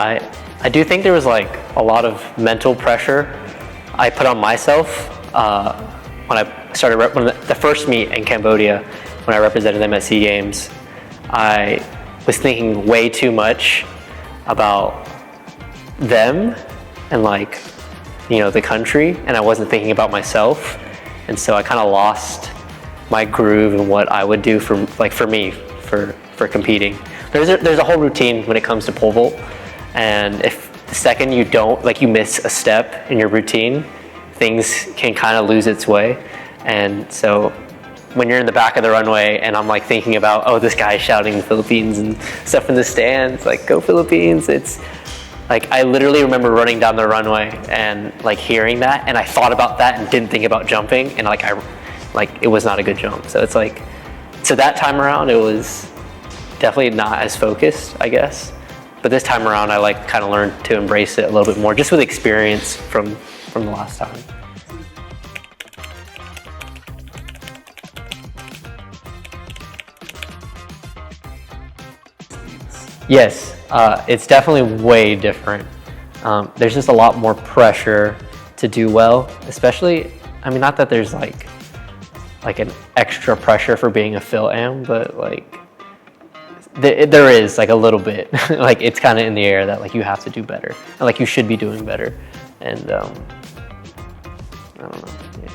I do think there was like a lot of mental pressure I put on myself when I started when the first meet in Cambodia, when I represented them at SEA Games. I was thinking way too much about them and like, you know, the country, and I wasn't thinking about myself, and so I kind of lost my groove and what I would do for me for competing. There's a whole routine when it comes to pole vault, and if the second you don't, like, you miss a step in your routine, things can kind of lose its way. And so when you're in the back of the runway and I'm like thinking about, oh, this guy's shouting the Philippines and stuff in the stands, like, go Philippines, it's like, I literally remember running down the runway and like hearing that, and I thought about that and didn't think about jumping, and it was not a good jump. So it's like, so that time around it was definitely not as focused, I guess. But this time around I like kind of learned to embrace it a little bit more, just with experience from the last time. Yes, it's definitely way different. There's just a lot more pressure to do well, especially, I mean, not that there's like an extra pressure for being a Phil-Am, but like there is like a little bit. Like, it's kind of in the air that like you have to do better, and like you should be doing better. And I don't know. Yeah.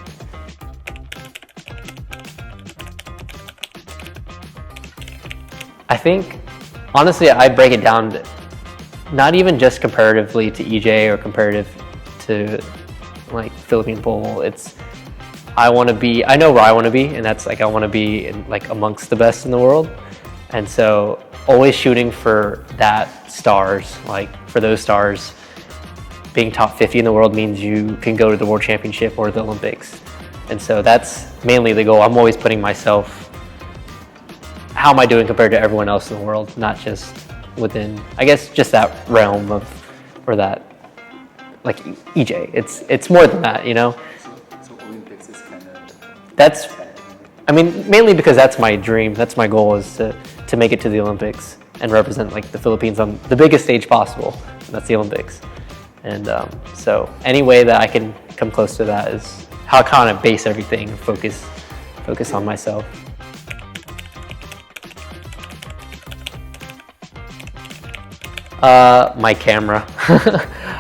I think, honestly, I break it down to not even just comparatively to EJ or comparative to like Philippine pole. It's, I know where I want to be, and that's like, I want to be in, like, amongst the best in the world. And so always shooting for that stars, like for those stars. Being top 50 in the world means you can go to the World Championship or the Olympics. And so that's mainly the goal. I'm always putting myself, how am I doing compared to everyone else in the world, not just within, I guess, just that realm of, or that, like, EJ. It's more than that, you know? So Olympics is kind of... That's, I mean, mainly because that's my dream. That's my goal, is to make it to the Olympics and represent like the Philippines on the biggest stage possible. And that's the Olympics. And so any way that I can come close to that is how I kind of base everything, focus on myself. My camera.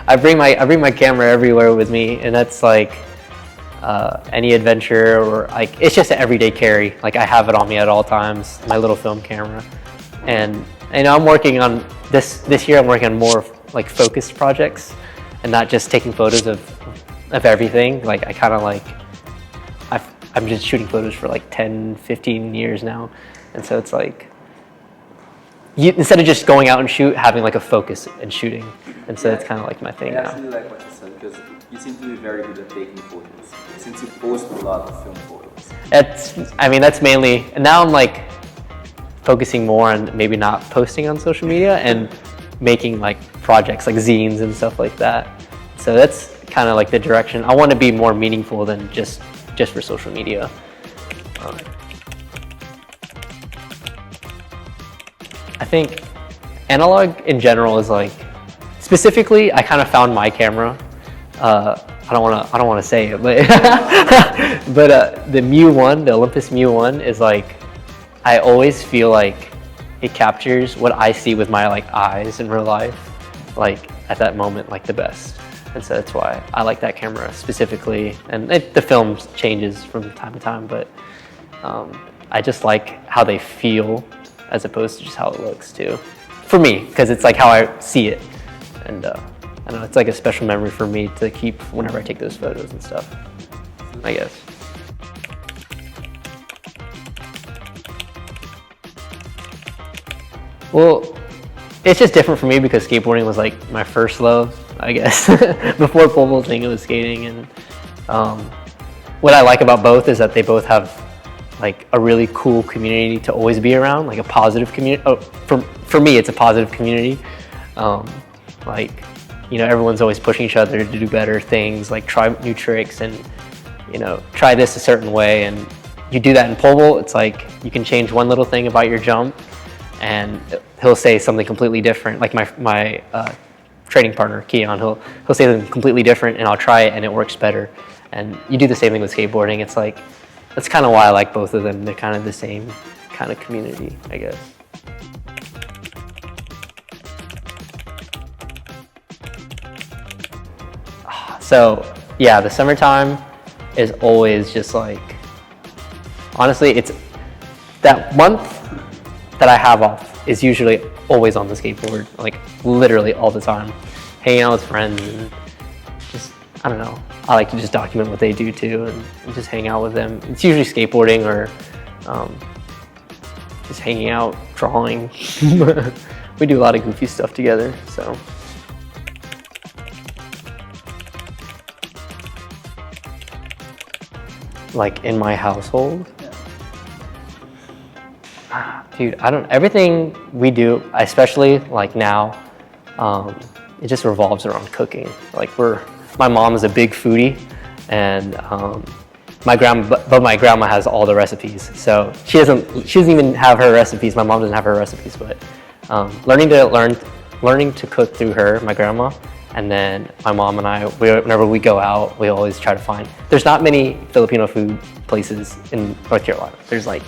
I bring my camera everywhere with me, and that's like any adventure, or like, it's just an everyday carry. Like, I have it on me at all times, my little film camera. And I'm working on this year. I'm working on more like focused projects, and not just taking photos of everything. Like, I kind of like, I'm just shooting photos for like 10-15 years now, and so it's like, instead of just going out and shoot, having like a focus and shooting. And so it's kind of like my thing now. I actually like what you said, because you seem to be very good at taking photos, since you post a lot of film photos. That's mainly, and now I'm like focusing more on maybe not posting on social media and making like projects like zines and stuff like that. So that's kind of like the direction. I want to be more meaningful than just for social media. I think analog in general is like, specifically, I kind of found my camera. I don't want to say it, but but the MU1, the Olympus MU1, is like, I always feel like it captures what I see with my like eyes in real life, like at that moment, like the best. And so that's why I like that camera specifically. And the film changes from time to time, but I just like how they feel as opposed to just how it looks too. For me, because it's like how I see it. And I don't know, it's like a special memory for me to keep whenever I take those photos and stuff, I guess. Well, it's just different for me because skateboarding was like my first love, I guess. Before pole vaulting, it was skating. And what I like about both is that they both have like a really cool community to always be around, like a positive community. Oh, for me, it's a positive community. Like, you know, everyone's always pushing each other to do better things, like try new tricks and, you know, try this a certain way. And you do that in pole vault, it's like you can change one little thing about your jump and he'll say something completely different. Like my training partner, Keon, he'll say something completely different, and I'll try it, and it works better. And you do the same thing with skateboarding. It's like, that's kind of why I like both of them. They're kind of the same kind of community, I guess. So yeah, the summertime is always just like, honestly, it's that month that I have off is usually always on the skateboard, like literally all the time, hanging out with friends and just, I don't know. I like to just document what they do too and just hang out with them. It's usually skateboarding or just hanging out, drawing. We do a lot of goofy stuff together, so. Like in my household? Dude, everything we do, especially like now, it just revolves around cooking. Like my mom is a big foodie, and my grandma has all the recipes. So she doesn't even have her recipes. My mom doesn't have her recipes, but learning to cook through her, my grandma, and then my mom and I, whenever we go out, we always try to find, there's not many Filipino food places in North Carolina. There's like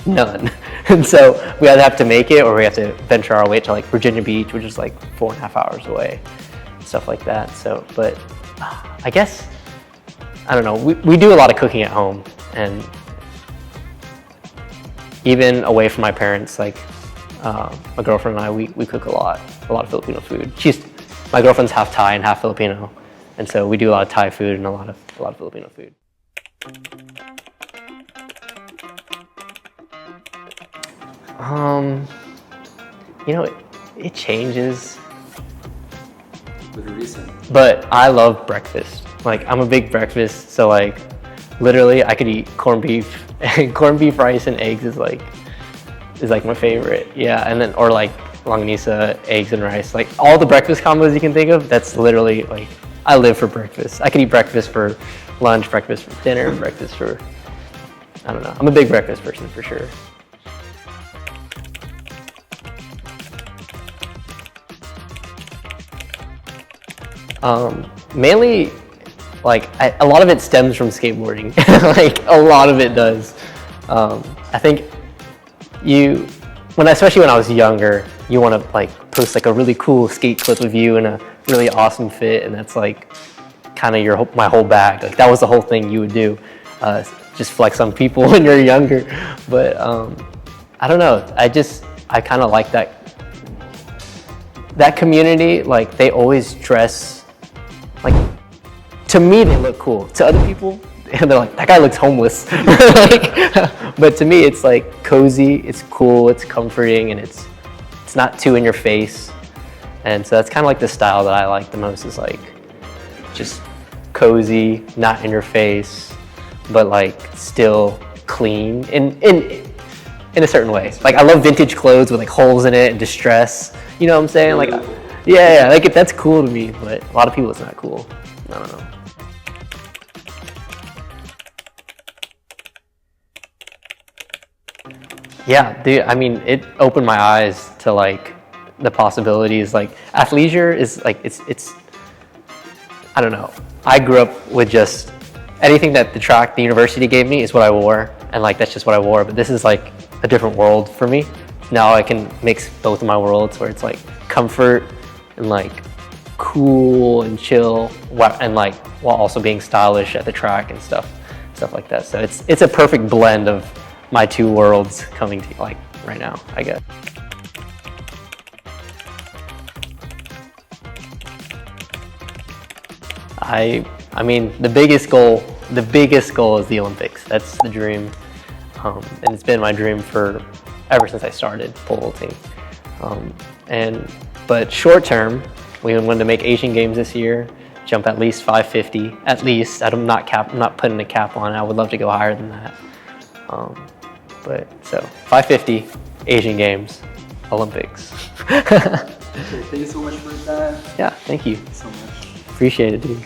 none. And so we either have to make it or we have to venture our way to like Virginia Beach, which is like 4.5 hours away, stuff like that. So, but I guess, I don't know, we do a lot of cooking at home, and even away from my parents, like my girlfriend and I, we cook a lot of Filipino food. My girlfriend's half Thai and half Filipino, and so we do a lot of Thai food and a lot of Filipino food. You know, it changes. With the reason. But I love breakfast. Like, I'm a big breakfast, so like, literally, I could eat corned beef, and corned beef, rice, and eggs is like my favorite. Yeah, and then or like longanisa, eggs and rice, like all the breakfast combos you can think of. That's literally like, I live for breakfast. I could eat breakfast for lunch, breakfast for dinner, breakfast for, I don't know. I'm a big breakfast person for sure. Mainly, like a lot of it stems from skateboarding. Like a lot of it does. I think especially when I was younger, you want to like post like a really cool skate clip of you in a really awesome fit, and that's like kind of my whole bag. Like that was the whole thing you would do, just flex on people when you're younger. But I don't know. I kind of like that community. Like they always dress like, to me they look cool. To other people, and they're like, that guy looks homeless. But to me, it's like cozy, it's cool, it's comforting, and it's not too in your face. And so that's kind of like the style that I like the most, is like just cozy, not in your face, but like still clean in a certain way. Like I love vintage clothes with like holes in it and distress. You know what I'm saying? Like, yeah, like that's cool to me, but a lot of people it's not cool. I don't know. Yeah, dude, I mean, it opened my eyes to like the possibilities. Like athleisure is like, it's, I don't know. I grew up with just anything that the university gave me is what I wore. And like, that's just what I wore. But this is like a different world for me. Now I can mix both of my worlds, where it's like comfort and like cool and chill, and like while also being stylish at the track and stuff like that. So it's a perfect blend of my two worlds coming to like right now, I guess. I mean, the biggest goal is the Olympics. That's the dream, and it's been my dream ever since I started pole vaulting. But short term, we wanted to make Asian Games this year, jump at least 550, at least. I'm not putting a cap on it. I would love to go higher than that. But so 550, Asian Games, Olympics. Okay, thank you so much for that. Yeah, thank you. So much. Appreciate it, dude.